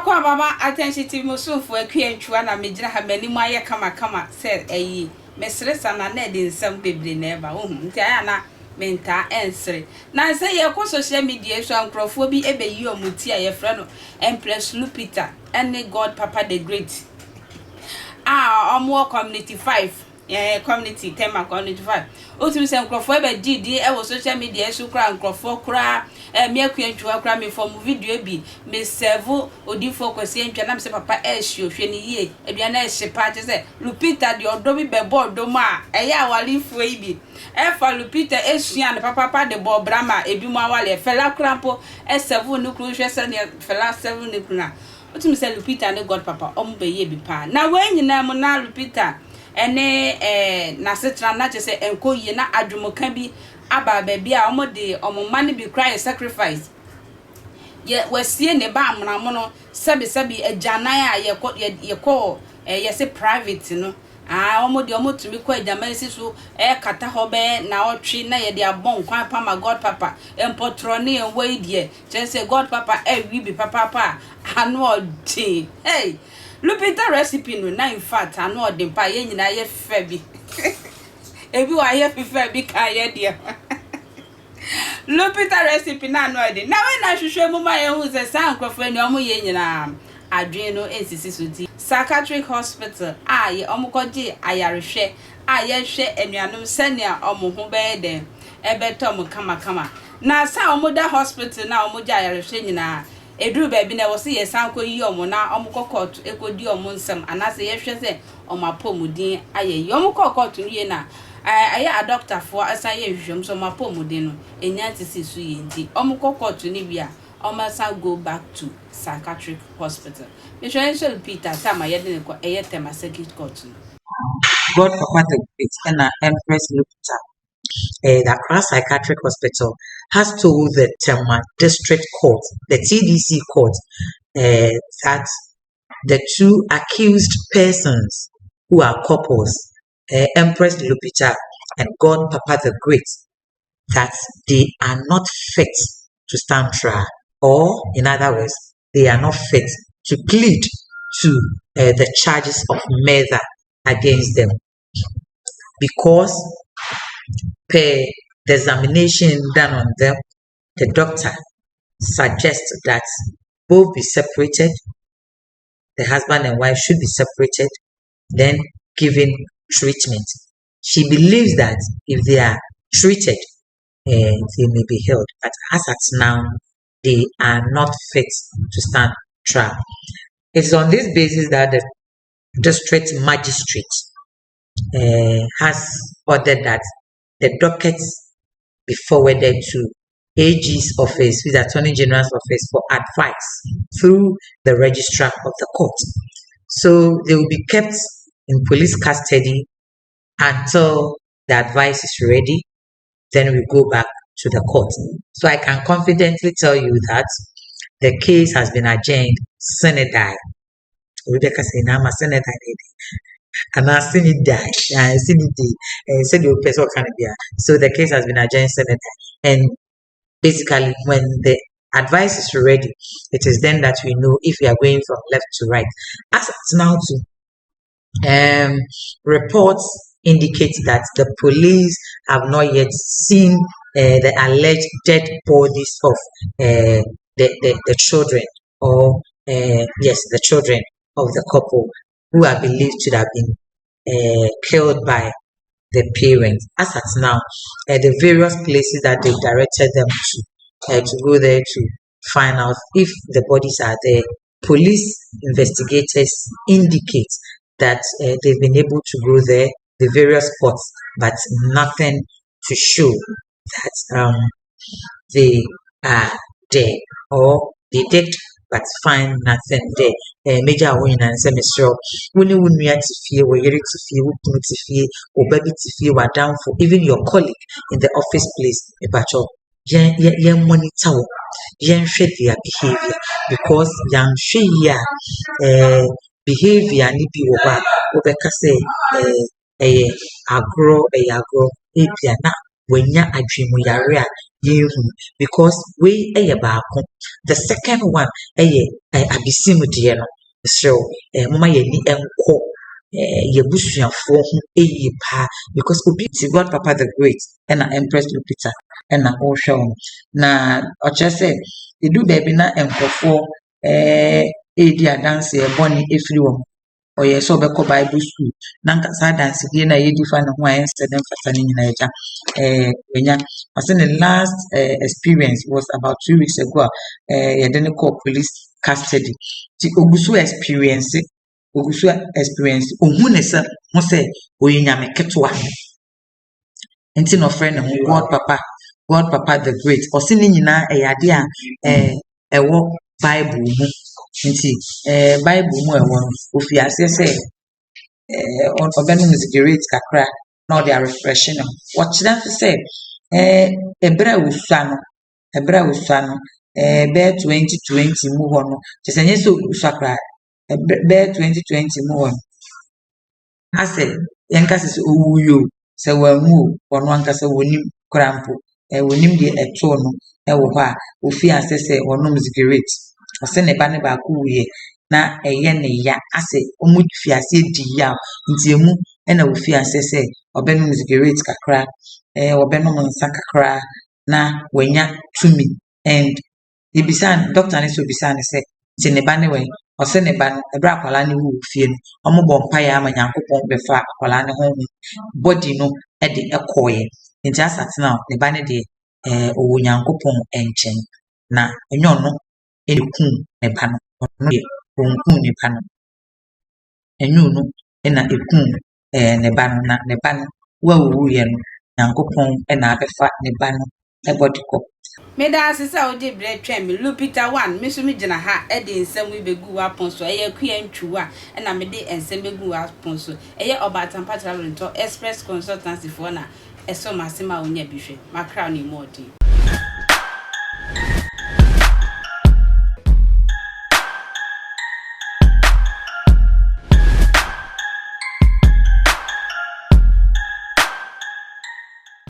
kwa mama attention to musu for a queen chuana mejina ha many maya kama said a mesresa na ned in some baby never tiana menta ensre na say ye ko social media so ancrophobia ebe yi omuti a ye frɛ Empress Lupita and God Papa the Great omo community 5 community tema community 5 otum se nkrofo ebe didi e wo social media so kra nkrofo kra me akuantwa kra me form video bi me serve odifo kwese ntwa na me se papa ehwe hwe ni yie ebia na ehye pa che se Lupita de odo bi be bodo ma eya awalifo ibi e fa Lupita esua ne papa de bo brama ebi mu awale fela krampo e serve no kru hwe se ne fela 7 ne kuna otum se Lupita ne God Papa ombe ye bi pa na wanyina mu na Lupita ene na setra na che se enkoye na adwomoka bi aba baby a omode omoma ne bi cry sacrifice ye wasie ne ba amnamo no sebi ajanan a ye ko ye se private no omode omotumi ko ajaman si so kata ho be na otwe na ye de abon kwan pa ma God Papa empotro ne enwe die che se God Papa wi bi papa anu odi hey Lupita recipe no na in fact anu odi pa ye nyina ye fe bi ebi wa ye fe bi ka ye de Lupita recipe na no odi na we na hwehwe mu ma ye hu se san krofo ni omo ye nyina adwen no ensisi so di psychiatric hospital ye omokoje ayarehwe ye hwe anuanom sania omo ho be den ebetom kama na sa omoda hospital na omoje ayarehwe nyina eduru baby na wo se ye sanko yi omo na omo kokot ekodi omo nsem anase ye hwe se omo apomudin aye yomo kokot ye na a doctor for asan ye hwehwem so omo apomudin no enya tisi su ye nti omo kokot ni bia omo san go back to psychiatric hospital Empress Lupita tama ye de ko tema circuit court God Papa the Great and Empress Lupita. The Accra Psychiatric Hospital has told the Tema District Court, the TDC Court, that the two accused persons who are couples, Empress Lupita and God Papa the Great, that they are not fit to stand trial, or in other words, they are not fit to plead to the charges of murder against them, because per the examination done on them, the doctor suggests that both be separated, the husband and wife should be separated, then given treatment. She believes that if they are treated, they may be held, but as at now, they are not fit to stand trial. It's on this basis that the district magistrate has ordered that the dockets be forwarded to AG's office, with the Attorney General's office, for advice through the registrar of the court. So they will be kept in police custody until the advice is ready. Then we go back to the court. So I can confidently tell you that the case has been adjourned sine die. Rebecca say, "Now my sine die." And I seen it die. I seen it die. Said the person can be. So the case has been adjourned sine die. And basically, when the advice is ready, it is then that we know if we are going from left to right. As it's now to reports indicate that the police have not yet seen the alleged dead bodies of the children, or yes, the children of the couple who are believed to have been killed by the parents. As at now, the various places that they directed them to go there to find out if the bodies are there, police investigators indicate that they've been able to go there, the various spots, but nothing to show that they are there, or they did but find nothing there. Major win and semester when you to fear, or you to fear, to fear, or baby to fear, or down for even your colleague in the office place, yen monitor, yen share their behavior, because young share behavior ni bi over obeka say agro, apia na wenya adwemu yare a because we baako. The second one abisimu deɛ no so mama yɛni ɛnkɔ yɛbusuafoɔ ho paa because obi ti God Papa the Great ɛna Empress Lupita ɛna ɔhwɛ wɔn na ɔkyerɛ sɛ edu baabi na nkurɔfoɔ edi adanse ɛbɔne efiri wɔn ɔyɛ sɛ ɔbɛkɔ Bible school na nka saa adansedie na yɛdi fa ne ho a ɛnsɛ dɛ mfasa ne nyinaa agya wenya ɔsɛ ne last experience was about 2 weeks ago a yɛde ne kɔɔ police custody ti ogu so experience ohun ne sɛ ho sɛ ɔyɛ nyame ketewa nti na ɔfrɛ ne ho God Papa the Great ɔsɛ ne nyinaa ɛyɛ ade a ɛwɔ Bible mu nti Bible mu ɛwɔ no ofi aseɛ sɛ ɔbɛnom cigarette kakra na ɔde arefresh no wɔkyerɛ nso sɛ ɛberɛ a wosua no bɛyɛ 2020 mu hɔ no kyerɛ sɛ nyɛ sɛ wosua koraa bɛyɛ 2020 mu hɔ no asɛ yɛnka sɛ owuyo sɛ wanwu o ɔno ankasa wɔnim koraa mpo wɔnim deɛ ɛtoo no ɛwɔ hɔ a ofi asɛ sɛ ɔnom cigarette ɔsɛ ne ba ne baako wuyɛ na ɛyɛ ne ya asɛ ɔmo fi ase di ya nti emu ɛna ofi asɛ sɛ ɔbɛnom cigarette kakra ɔbɛnom nsa kakra na wanya tumi and doctor ne so bisa ne sɛ nti ne ba ne wɛn ɔsɛ ne ba no ɛberɛ akwalaa ne wu fie no ɔmo bɔ mpaeɛ ama Nyankopɔn bɛfa akwalaa ne ho body no ɛde ɛkɔɔɛ nti asatena ne ba ne deɛ ɔwɔ Nyankopɔn nkyɛn na ɛnyɛ ɔno ɛde kum ne ba no ɔno deɛ ɔnkum ne ba no ɛnyɛ ɔno ɛna ɛkum ne ba no na ne ba no wawuwuyɛ no Nyankopɔn ɛna abɛfa ne ba no ɛbɔde kɔ meda asesa odi bre twem Lupita 1 me so me gina ha e de nsem we begu apon so eye kua ntwuwa e na me de nsem begu apon so eye obatampa travel to express consultancy for na eso masema onya bihwe makra no modi